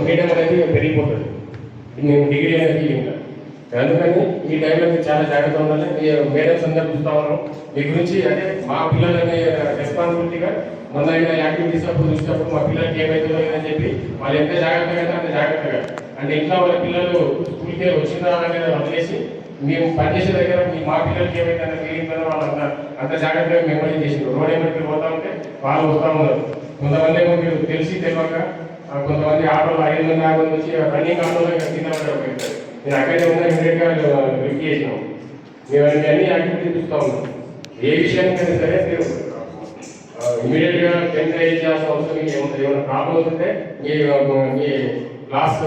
Freedom అనేది పెరిగిపోతుంది మేము డిగ్రీ అనేది ఇంకా అందుకని ఈ టైంలో మీరు చాలా జాగ్రత్తగా ఉండాలి. మేడమ్స్ అందరూ చూస్తా ఉన్నాం మీ గురించి. అంటే మా పిల్లలని రెస్పాన్సిబిలిటీగా మొన్న యాక్టివిటీస్ అప్పుడు చూసినప్పుడు మా పిల్లలకి ఏమవుతుందో అని చెప్పి వాళ్ళు ఎంత జాగ్రత్తగా అయితే అంత జాగ్రత్తగా అంటే ఇంట్లో వాళ్ళ పిల్లలు స్కూల్కి వచ్చిన అనేది వదిలేసి మేము పనిచేసే దగ్గర మా పిల్లలకి ఏమైతే ఫీలింగ్ ఉందో వాళ్ళు అంత జాగ్రత్తగా మెమరీ చేసిండ్రు. రోడ్ ఏమైనా పోతా ఉంటే వాళ్ళు వస్తూ ఉన్నారు. కొంతమంది ఏమో మీరు తెలిసి తెలియక కొంతమంది ఆటోలో 5 మంది 6 మంది వచ్చి రన్నింగ్ ఆటోలో కింద పడిపోయింది. నేను అక్కడే ఉన్నా ఇమీడియట్గా లిఫ్ట్ చేసినాం. మేము అన్ని యాక్టివిటీ చూస్తూ ఉన్నాం. ఏ విషయానికైనా సరే మీరు ఇమీడియట్గా ఎంకరేజ్ చేయాల్సిన అవసరం ఏమైనా ప్రాబ్లమ్స్ ఉంటే మీ క్లాస్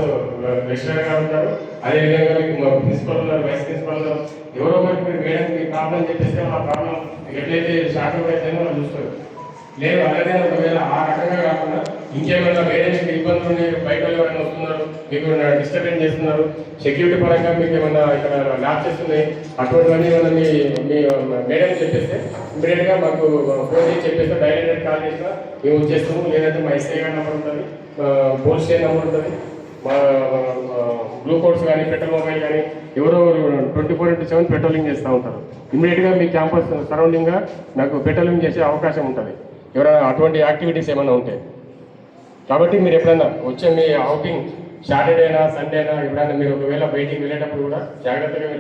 లెక్చరర్ గారు ఉంటారు, అదేవిధంగా మీకు ప్రిన్సిపల్ ఉన్నారు, వైస్ ప్రిన్సిపల్ ఉన్నారు, ఎవరో ఒకరికి మీరు మేడం మీ ప్రాబ్లం చెప్పేస్తే ఆ ప్రాబ్లం ఎట్లయితే షార్ట్ అవుతుందో వాళ్ళు చూస్తారు. లేదు అలాగే ఒకవేళ ఆ రకంగా కాకుండా ఇంకేమైనా వేరే మీకు ఇబ్బందులు ఉన్నాయి, బయట ఎవరైనా వస్తున్నారు, మీకు డిస్టర్బెన్స్ చేస్తున్నారు, సెక్యూరిటీ పరంగా మీకు ఏమైనా ఇక్కడ ల్యాబ్ చేస్తున్నాయి, అటువంటివన్నీ ఏమైనా మీ మేడం చెప్పేస్తే ఇమీడియట్గా మాకు ఫోన్ చేసి చెప్పేస్తే డైరెక్ట్ కాల్ చేసినా మేము వచ్చేస్తాము. లేదంటే మా ఎస్ఐ గారి నెంబర్ ఉంటుంది, పోలీస్ స్టేషన్ నెంబర్ ఉంటుంది, మా బ్లూ కోడ్స్ కానీ పెట్రోల్ మొబైల్ కానీ ఎవరో 24/7 పెట్రోలింగ్ చేస్తూ ఉంటారు. ఇమీడియట్గా మీ క్యాంపస్ సరౌండింగ్గా నాకు పెట్రోలింగ్ చేసే అవకాశం ఉంటుంది ఎవరైనా అటువంటి యాక్టివిటీస్ ఏమైనా ఉంటాయి. కాబట్టి మీరు ఎప్పుడైనా వచ్చే మీ అవుటింగ్ సాటర్డే అయినా సండే అయినా ఎప్పుడైనా మీరు ఒకవేళ బయటికి వెళ్ళేటప్పుడు కూడా జాగ్రత్తగా